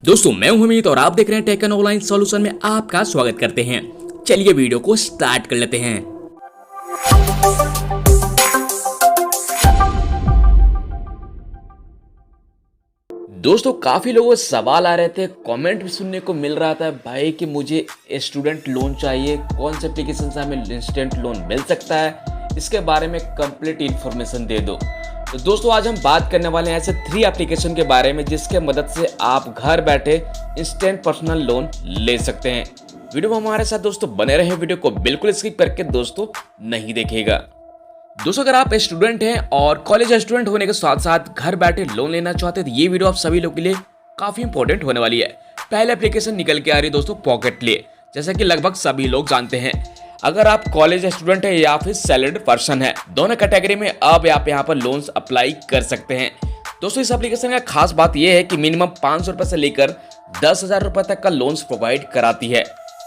दोस्तों मैं हूं अमित और आप देख रहे हैं टेक एंड ऑनलाइन सॉल्यूशन में आपका स्वागत करते हैं। चलिए वीडियो को स्टार्ट कर लेते हैं। दोस्तों काफी लोगों से सवाल आ रहे थे, कमेंट भी सुनने को मिल रहा था भाई कि मुझे स्टूडेंट लोन चाहिए, कौन से एप्लीकेशन से हमें इंस्टेंट लोन मिल सकता है, इसके बारे में कंप्लीट इन्फॉर्मेशन दे दो। तो दोस्तों आज हम बात करने वाले हैं ऐसे 3 एप्लीकेशन के बारे में जिसके मदद से आप घर बैठे इंस्टेंट पर्सनल लोन ले सकते हैं। वीडियो में हमारे साथ दोस्तों बने रहे, वीडियो को बिल्कुल स्किप करके दोस्तों नहीं देखिएगा। दोस्तों अगर आप स्टूडेंट हैं और कॉलेज स्टूडेंट होने के साथ साथ घर बैठे लोन लेना चाहते हैं तो ये वीडियो आप सभी लोगों के लिए काफी इंपॉर्टेंट होने वाली है। पहले एप्लीकेशन निकल के आ रही है दोस्तों पॉकेटली, जैसा कि लगभग सभी लोग जानते हैं। अगर आप कॉलेज स्टूडेंट है या फिर सैलरीड पर्सन है, दोनों कैटेगरी में अब आप यहाँ पर लोन्स अप्लाई कर सकते हैं। दोस्तों इस एप्लीकेशन का खास बात यह है कि मिनिमम 500 रुपए से लेकर 10,000 रुपए तक का लोन्स प्रोवाइड कराती है।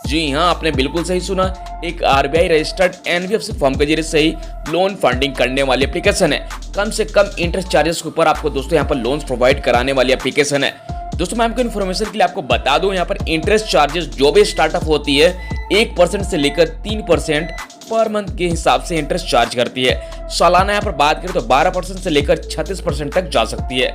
जी हाँ, आपने बिल्कुल सही सुना, एक RBI रजिस्टर्ड NBFC फर्म के जरिए से ही लोन फंडिंग करने वाली एप्लीकेशन है। कम से कम इंटरेस्ट चार्जेस के ऊपर आपको दोस्तों यहाँ पर लोन्स प्रोवाइड कराने वाली एप्लीकेशन है। दोस्तों मैं आपको इन्फॉर्मेशन के लिए आपको बता दूं, यहाँ पर इंटरेस्ट चार्जेस जो भी स्टार्टअप होती है 1% से लेकर 3% पर मंथ के हिसाब से इंटरेस्ट चार्ज करती है। सालाना यहाँ पर बात करें तो 12% से लेकर 36% तक जा सकती है।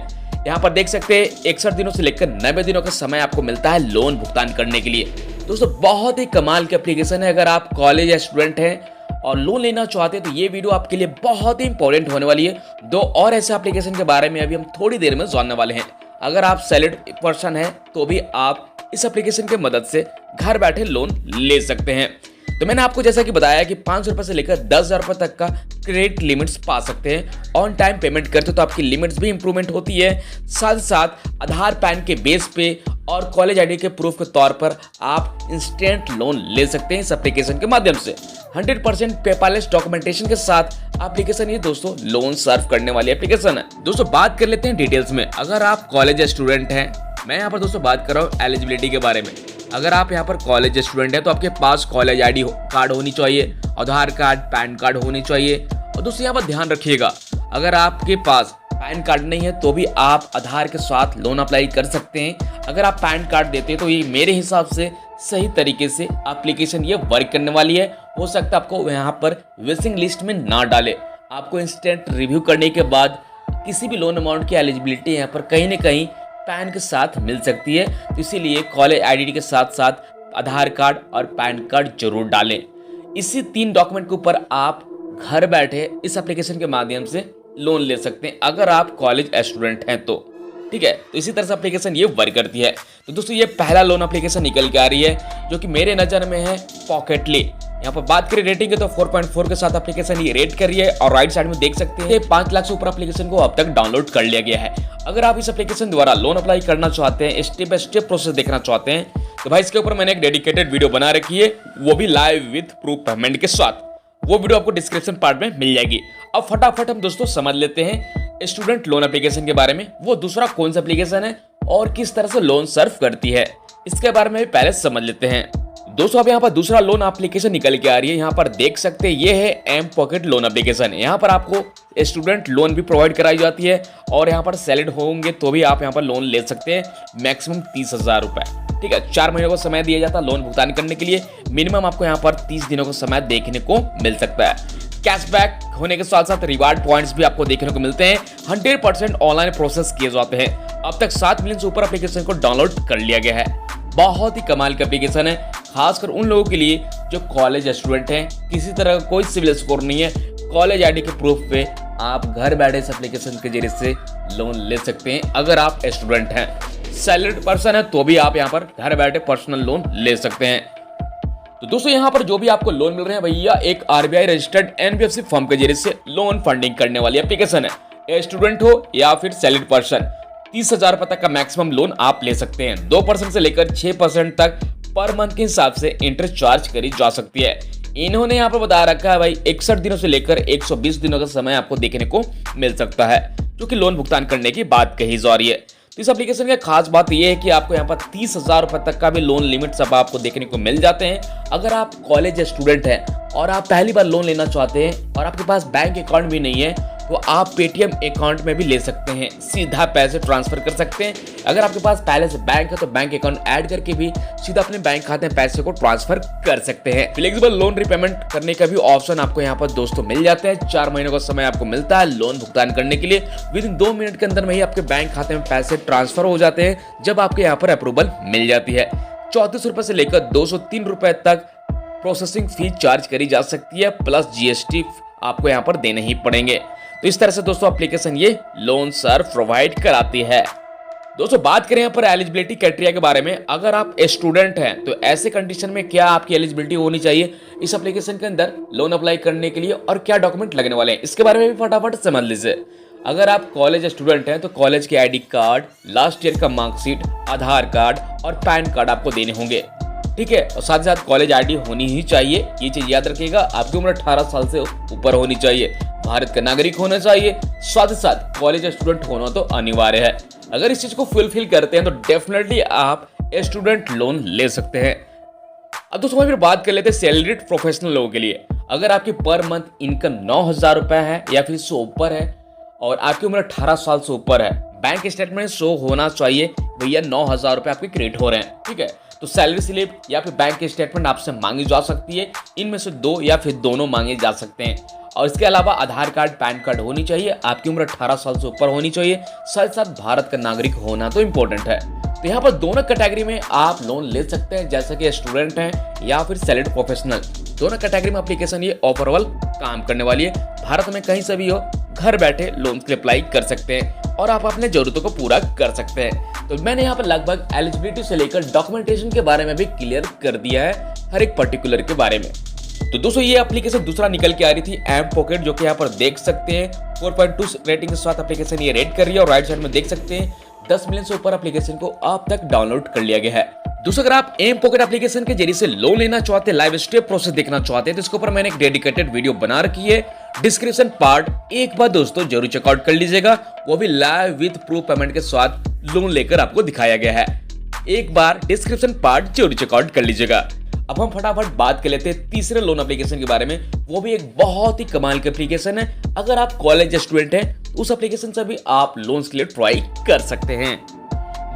यहाँ पर देख सकते हैं 61 दिनों से लेकर 90 दिनों का समय आपको मिलता है लोन भुगतान करने के लिए। दोस्तों बहुत ही कमाल की एप्लीकेशन है। अगर आप कॉलेज स्टूडेंट हैं और लोन लेना चाहते हैं तो ये वीडियो आपके लिए बहुत ही इंपॉर्टेंट होने वाली है। 2 और ऐसे एप्लीकेशन के बारे में अभी हम थोड़ी देर में जानने वाले हैं। अगर आप सैलरीड पर्सन हैं तो भी आप इस एप्लीकेशन की मदद से घर बैठे लोन ले सकते हैं। तो मैंने आपको जैसा कि बताया कि 500 रुपए से लेकर 10,000 रुपए तक का क्रेडिट लिमिट्स पा सकते हैं। ऑन टाइम पेमेंट करते तो आपकी लिमिट्स भी इंप्रूवमेंट होती है। साथ साथ आधार पैन के बेस पे और कॉलेज आईडी के प्रूफ के तौर पर आप इंस्टेंट लोन ले सकते हैं इस एप्लीकेशन के माध्यम से। 100% पेपरलेस डॉक्यूमेंटेशन के साथ एप्लीकेशन ये दोस्तों लोन सर्व करने वाली एप्लीकेशन है। दोस्तों बात कर लेते हैं डिटेल्स में। अगर आप कॉलेज स्टूडेंट हैं, मैं यहाँ पर दोस्तों बात कर रहा हूँ एलिजिबिलिटी के बारे में। अगर आप यहाँ पर कॉलेज स्टूडेंट हैं तो आपके पास कॉलेज आईडी कार्ड होनी चाहिए, आधार कार्ड, पैन कार्ड होनी चाहिए। और दोस्तों यहाँ पर ध्यान रखिएगा, अगर आपके पास पैन कार्ड नहीं है तो भी आप आधार के साथ लोन अप्लाई कर सकते हैं। अगर आप पैन कार्ड देते हैं तो ये मेरे हिसाब से सही तरीके से एप्लीकेशन ये वर्क करने वाली है। हो सकता है आपको यहाँ पर वेटिंग लिस्ट में ना डाले, आपको इंस्टेंट रिव्यू करने के बाद किसी भी लोन अमाउंट की एलिजिबिलिटी यहाँ पर कहीं ना कहीं पैन के साथ मिल सकती है। तो इसीलिए कॉलेज आईडी के साथ साथ आधार कार्ड और पैन कार्ड जरूर डालें। इसी 3 डॉक्यूमेंट के ऊपर आप घर बैठे इस एप्लीकेशन के माध्यम से लोन ले सकते हैं अगर आप कॉलेज स्टूडेंट हैं तो। ठीक है, तो इसी तरह से एप्लीकेशन ये वर्क करती है। तो दोस्तों ये पहला लोन एप्लीकेशन निकल के आ रही है जो कि मेरे नज़र में है पॉकेटली। यहाँ पर बात करें रेटिंग के तो 4.4 के साथ एप्लीकेशन ये रेट कर रही है। और राइट साइड में देख सकते हैं 5 लाख से ऊपर एप्लीकेशन को अब तक डाउनलोड कर लिया गया है। अगर आप इस एप्लीकेशन द्वारा लोन अप्लाई करना चाहते हैं, स्टेप बाय स्टेप प्रोसेस देखना चाहते हैं, तो भाई इसके ऊपर मैंने एक डेडिकेटेड वीडियो बना रखी है, वो भी लाइव विद प्रूफ पेमेंट के साथ। वो वीडियो आपको डिस्क्रिप्शन पार्ट में मिल जाएगी। अब फटाफट हम दोस्तों समझ लेते हैं स्टूडेंट लोन एप्लीकेशन के बारे में। वो दूसरा कौन सा एप्लीकेशन है और किस तरह से लोन सर्व करती है, इसके बारे में भी पहले समझ लेते हैं। दोस्तों अब यहाँ पर दूसरा लोन एप्लीकेशन निकल के आ रही है। यहाँ पर देख सकते हैं ये है एम पॉकेट लोन एप्लीकेशन। यहाँ पर आपको स्टूडेंट लोन भी प्रोवाइड कराई जाती है और यहाँ पर सैलरीड होंगे तो भी आप यहाँ पर लोन ले सकते हैं, मैक्सिमम 30,000 रुपए। ठीक है, 4 महीनों का समय दिया जाता है लोन भुगतान करने के लिए। मिनिमम आपको यहाँ पर 30 दिनों का समय देखने को मिल सकता है। कैशबैक होने के साथ साथ रिवार्ड पॉइंट्स भी आपको देखने को मिलते हैं। 100% ऑनलाइन प्रोसेस किए जाते हैं। अब तक 7 मिलियन से ऊपर एप्लीकेशन को डाउनलोड कर लिया गया है। बहुत ही कमाल की एप्लीकेशन है, खासकर उन लोगों के लिए जो कॉलेज स्टूडेंट हैं, किसी तरह का कोई सिविल स्कोर नहीं है, कॉलेज आईडी के प्रूफ पे आप घर बैठे इस एप्लीकेशन के जरिए से लोन ले सकते हैं। अगर आप स्टूडेंट हैं, सैलरीड पर्सन है तो भी आप यहाँ पर घर बैठे पर्सनल लोन ले सकते हैं। तो दोस्तों यहाँ पर जो भी आपको लोन मिल रहे हैं भैया, एक RBI रजिस्टर्ड NBFC फर्म के जरिए से लोन फंडिंग करने वाली एप्लीकेशन है। स्टूडेंट हो या फिर सैलरीड पर्सन, 30,000 रुपए तक का मैक्सिमम लोन आप ले सकते हैं। 2% से लेकर 6% तक पर मंथ के हिसाब से इंटरेस्ट चार्ज करी जा सकती है। इन्होंने यहाँ पर बता रखा है भाई 61 दिनों से लेकर 120 दिनों का समय आपको देखने को मिल सकता है, जो कि लोन भुगतान करने की बात कही जा रही है। तो इस एप्लीकेशन की खास बात यह है कि आपको यहाँ पर 30,000 रुपए तक का भी लोन लिमिट सब आपको देखने को मिल जाते हैं। अगर आप कॉलेज स्टूडेंट हैं और आप पहली बार लोन लेना चाहते हैं और आपके पास बैंक अकाउंट भी नहीं है तो आप पेटीएम अकाउंट में भी ले सकते हैं, सीधा पैसे ट्रांसफर कर सकते हैं। अगर आपके पास पहले से बैंक है तो बैंक अकाउंट ऐड करके भी सीधा अपने बैंक खाते में पैसे को ट्रांसफर कर सकते हैं। फ्लेक्सिबल लोन रिपेमेंट करने का भी ऑप्शन आपको यहाँ पर दोस्तों मिल जाता है। 4 महीनों का समय आपको मिलता है लोन भुगतान करने के लिए। विद इन 2 मिनट के अंदर में ही आपके बैंक खाते में पैसे ट्रांसफर हो जाते हैं जब आपके यहाँ पर अप्रूवल मिल जाती है। 34 रुपए से लेकर 203 रुपए तक प्रोसेसिंग फी चार्ज करी जा सकती है, प्लस जीएसटी आपको यहाँ पर देने ही पड़ेंगे। तो इस तरह से दोस्तों एप्लीकेशन ये लोन सर प्रोवाइड कराती है। दोस्तों बात करें यहाँ पर एलिजिबिलिटी क्राइटेरिया के बारे में, अगर आप स्टूडेंट हैं तो ऐसे कंडीशन में क्या आपकी एलिजिबिलिटी होनी चाहिए इस एप्लीकेशन के अंदर लोन अप्लाई करने के लिए, और क्या डॉक्यूमेंट लगने वाले हैं इसके बारे में भी फटाफट समझ लीजिए। अगर आप कॉलेज स्टूडेंट हैं तो कॉलेज के आईडी कार्ड, लास्ट ईयर का मार्कशीट, आधार कार्ड और पैन कार्ड आपको देने होंगे, ठीक है। और साथ ही साथ कॉलेज आईडी होनी ही चाहिए, ये चीज याद रखिएगा। आपकी उम्र 18 साल से ऊपर होनी चाहिए, भारत का नागरिक होना चाहिए, साथ ही साथ कॉलेज स्टूडेंट होना तो अनिवार्य है। अगर इस चीज को फुलफिल करते हैं तो डेफिनेटली आप स्टूडेंट लोन ले सकते हैं। अब दोस्तों फिर बात कर लेते हैं सैलरीड प्रोफेशनल लोगों के लिए। अगर आपकी पर मंथ इनकम 9,000 रुपए है या फिर इससे ऊपर है और आपकी उम्र 18 साल से ऊपर है, बैंक स्टेटमेंट शो होना चाहिए भैया 9,000 रुपए आपके क्रेडिट हो रहे हैं, ठीक है। तो सैलरी स्लिप या फिर बैंक स्टेटमेंट आपसे मांगी जा सकती है, इनमें से 2 या फिर दोनों मांगे जा सकते हैं। और इसके अलावा आधार कार्ड, पैन कार्ड होनी चाहिए, आपकी उम्र 18 साल से ऊपर होनी चाहिए, साथ साथ भारत का नागरिक होना तो इम्पोर्टेंट है। तो यहाँ पर दोनों कैटेगरी में आप लोन ले सकते हैं, जैसे कि स्टूडेंट हैं या फिर सैलरीड प्रोफेशनल। दोनों कैटेगरी में एप्लीकेशन ये ओवरऑल काम करने वाली है। भारत में कहीं से भी हो, घर बैठे लोन के लिए अप्लाई कर सकते हैं और आप अपने जरूरतों को पूरा कर सकते हैं। तो मैंने यहाँ पर लगभग एलिजिबिलिटी से लेकर डॉक्यूमेंटेशन के बारे में भी क्लियर कर दिया है, हर एक पर्टिकुलर के बारे में। तो दोस्तों ये एप्लीकेशन दूसरा निकल के आ रही थी एम पॉकेट, जो कि यहाँ पर देख सकते हैं 4.2 रेटिंग के साथ एप्लीकेशन ये रेट कर रही है। और राइट साइड में देख सकते हैं 10 मिलियन से ऊपर एप्लीकेशन को अब तक डाउनलोड कर लिया गया है। दोस्तों अगर आप एम पॉकेट एप्लीकेशन के जरिए से लोन लेना चाहते हैं, लाइव स्टेप प्रोसेस देखना चाहते हैं, तो इसके ऊपर मैंने एक डेडिकेटेड वीडियो बना रखी है। डिस्क्रिप्शन पार्ट एक बार दोस्तों जरूर चेकआउट कर लीजिएगा, वो भी लाइव विद प्रूफ पेमेंट के साथ लोन लेकर आपको दिखाया गया है। एक बार डिस्क्रिप्शन पार्ट जरूर चेकआउट कर लीजिएगा। अब हम फटाफट बात कर लेते हैं तीसरे लोन एप्लीकेशन के बारे में, वो भी एक बहुत ही कमाल की एप्लीकेशन है। अगर आप कॉलेज स्टूडेंट हैं तो उस एप्लीकेशन से भी आप लोन्स के लिए ट्राई कर सकते हैं।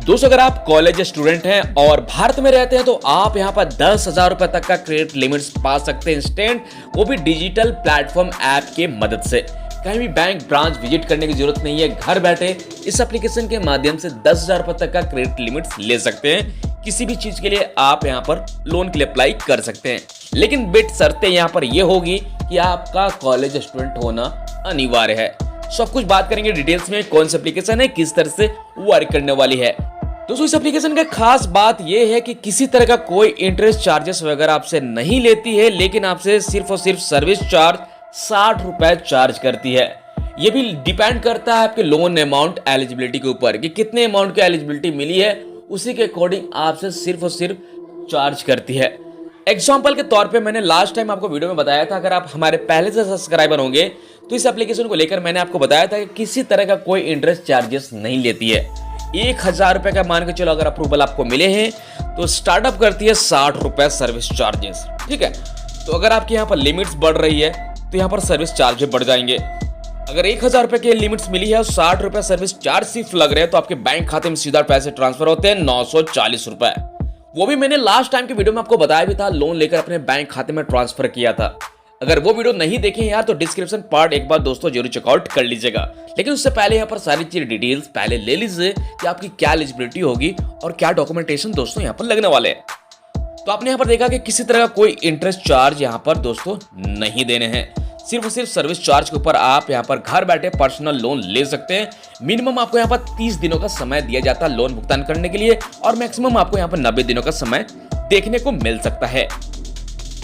दोस्तों अगर आप कॉलेज स्टूडेंट हैं और भारत में रहते हैं तो आप यहाँ पर 10,000 रुपए तक का क्रेडिट लिमिट्स पा सकते हैं इंस्टेंट, वो भी डिजिटल प्लेटफॉर्म ऐप के मदद से। कहीं भी बैंक ब्रांच विजिट करने की जरूरत नहीं है, घर बैठे इस एप्लीकेशन के माध्यम से 10,000 रुपए तक का क्रेडिट लिमिट्स ले सकते हैं। किसी भी चीज के लिए आप यहाँ पर लोन के लिए अप्लाई कर सकते हैं, लेकिन बिट शर्तें यहाँ पर ये होगी कि आपका कॉलेज स्टूडेंट होना अनिवार्य है। सब कुछ बात करेंगे डिटेल्स में, कौन सी एप्लीकेशन है, किस तरह से वर्क करने वाली है। दोस्तों इस एप्लीकेशन का खास बात यह है कि किसी तरह का कोई इंटरेस्ट चार्जेस वगैरह आपसे नहीं लेती है, लेकिन आपसे सिर्फ और सिर्फ सर्विस चार्ज 60 रुपए चार्ज करती है। ये भी डिपेंड करता है आपके लोन अमाउंट एलिजिबिलिटी के ऊपर कि कितने अमाउंट की एलिजिबिलिटी मिली है, उसी के अकॉर्डिंग आपसे सिर्फ और सिर्फ चार्ज करती है। एग्जाम्पल के तौर पे मैंने लास्ट टाइम आपको वीडियो में बताया था, अगर आप हमारे पहले से सब्सक्राइबर होंगे तो इस एप्लीकेशन को लेकर मैंने आपको बताया था कि किसी तरह का कोई इंटरेस्ट चार्जेस नहीं लेती है। 1,000 रुपए का मान के चलो अगर अप्रूवल आपको मिले हैं तो स्टार्टअप करती है 60 रुपए सर्विस चार्जेस, ठीक है। तो अगर आपके यहाँ पर लिमिट्स बढ़ रही है तो यहाँ पर सर्विस चार्ज बढ़ जाएंगे। अगर 1,000 रुपए की लिमिट्स मिली है और 60 रुपए सर्विस चार्ज सिर्फ लग रहे हैं तो आपके बैंक खाते में सीधा पैसे ट्रांसफर होते हैं 940 रुपए। वो भी मैंने लास्ट टाइम के वीडियो में आपको बताया भी था, लोन लेकर अपने बैंक खाते में ट्रांसफर किया था। अगर वो वीडियो नहीं देखे यार तो डिस्क्रिप्शन पार्ट एक बार दोस्तों जरूर चेकआउट कर लीजिएगा। लेकिन उससे पहले यहाँ पर सारी चीज डिटेल्स पहले ले लीजिए कि आपकी क्या एलिजिबिलिटी होगी और क्या डॉक्यूमेंटेशन दोस्तों यहाँ पर लगने वाले हैं। तो आपने यहाँ पर देखा कि किसी तरह का कोई इंटरेस्ट चार्ज यहाँ पर दोस्तों नहीं देने हैं, सिर्फ और सिर्फ सर्विस चार्ज के ऊपर आप यहाँ पर घर बैठे पर्सनल लोन ले सकते हैं। मिनिमम आपको यहाँ पर 30 दिनों का समय दिया जाता है लोन भुगतान करने के लिए, और मैक्सिमम आपको यहाँ पर 90 दिनों का समय देखने को मिल सकता है।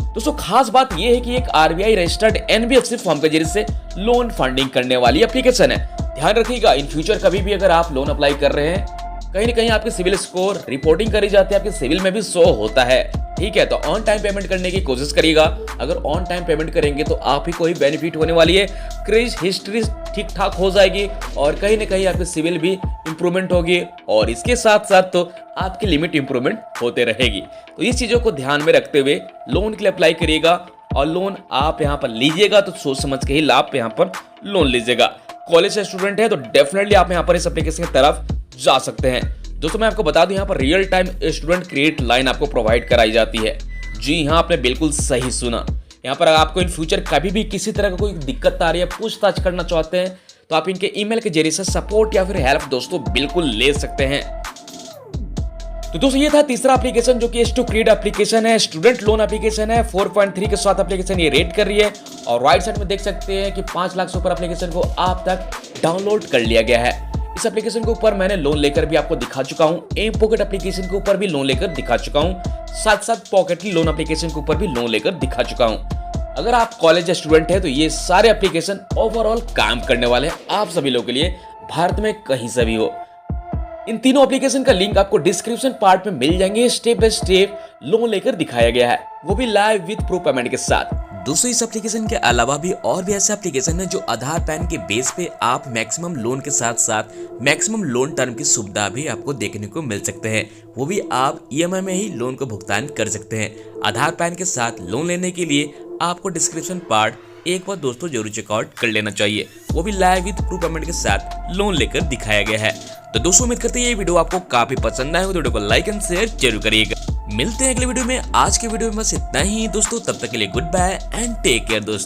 दोस्तों खास बात यह है कि एक आरबीआई रजिस्टर्ड एनबीएफसी फॉर्म के जरिए से लोन फंडिंग करने वाली एप्लीकेशन है। ध्यान रखिएगा इन फ्यूचर कभी भी अगर आप लोन अप्लाई कर रहे हैं, कहीं ना कहीं आपके सिविल स्कोर रिपोर्टिंग करी जाती है, आपके सिविल में भी शो होता है, ठीक है। तो ऑन टाइम पेमेंट करने की कोशिश करिएगा। अगर ऑन टाइम पेमेंट करेंगे तो आप ही को ही बेनिफिट होने वाली है, क्रेडिट हिस्ट्री ठीक ठाक हो जाएगी और कहीं ना कहीं आपकी सिविल भी इंप्रूवमेंट होगी, और इसके साथ साथ तो आपकी लिमिट इंप्रूवमेंट होते रहेगी। तो इस चीजों को ध्यान में रखते हुए लोन के लिए अप्लाई करिएगा और लोन आप यहाँ पर लीजिएगा तो सोच समझ के ही आप यहाँ पर लोन लीजिएगा। कॉलेज से स्टूडेंट है तो डेफिनेटली आप यहाँ पर इस एप्लीकेशन की तरफ जा सकते हैं। दोस्तों मैं आपको बता दूं यहाँ पर real time student credit line आपको प्रोवाइड कराई जाती है। जी हाँ, आपने बिल्कुल सही सुना। यहाँ पर आपको इन फ्यूचर कभी भी किसी तरह का कोई दिक्कत आ रही है, पूछताछ करना चाहते हैं तो आप इनके ईमेल के जरिए से सपोर्ट या फिर हेल्प दोस्तों बिल्कुल ले सकते हैं। तो दोस्तों ये था तीसरा एप्लीकेशन जो कि S2Cred एप्लीकेशन है, स्टूडेंट लोन एप्लीकेशन है। 4.3 के साथ एप्लीकेशन ये रेट कर रही है और राइट साइड में देख सकते हैं कि 5 लाख से ऊपर एप्लीकेशन को आप तक डाउनलोड कर लिया गया है। इस एप्लीकेशन के ऊपर मैंने लोन लेकर भी आपको दिखा चुका हूं, एम पॉकेट एप्लीकेशन के ऊपर भी लोन लेकर दिखा चुका हूं, साथ साथ पॉकेटली लोन एप्लीकेशन के ऊपर भी लोन लेकर दिखा चुका हूं। अगर आप कॉलेज स्टूडेंट हैं तो ये सारे एप्लीकेशन ओवरऑल काम करने वाले हैं आप सभी लोगों के लिए, भारत में कहीं से भी हो। इन तीनों एप्लीकेशन का लिंक आपको डिस्क्रिप्शन पार्ट में मिल जाएंगे। स्टेप बाय स्टेप लोन लेकर दिखाया गया है, वो भी लाइव विद प्रूफ पेमेंट के साथ। दोस्तों इस एप्लीकेशन के अलावा भी और भी ऐसे एप्लीकेशन है जो आधार पैन के बेस पे आप मैक्सिमम लोन के साथ साथ मैक्सिमम लोन टर्म की सुविधा भी आपको देखने को मिल सकते हैं। वो भी आप ईएमआई में ही लोन को भुगतान कर सकते हैं। आधार पैन के साथ लोन लेने के लिए आपको डिस्क्रिप्शन पार्ट एक बार दोस्तों जरूर चेकआउट कर लेना चाहिए, वो भी लाइव विद प्रूफ पेमेंट के साथ लोन लेकर दिखाया गया है। तो दोस्तों उम्मीद करते हैं ये वीडियो आपको काफी पसंद आया हो, तो वीडियो को लाइक एंड शेयर जरूर करिएगा। मिलते हैं अगले वीडियो में। आज के वीडियो में बस इतना ही दोस्तों, तब तक के लिए good bye and take care दोस्तों।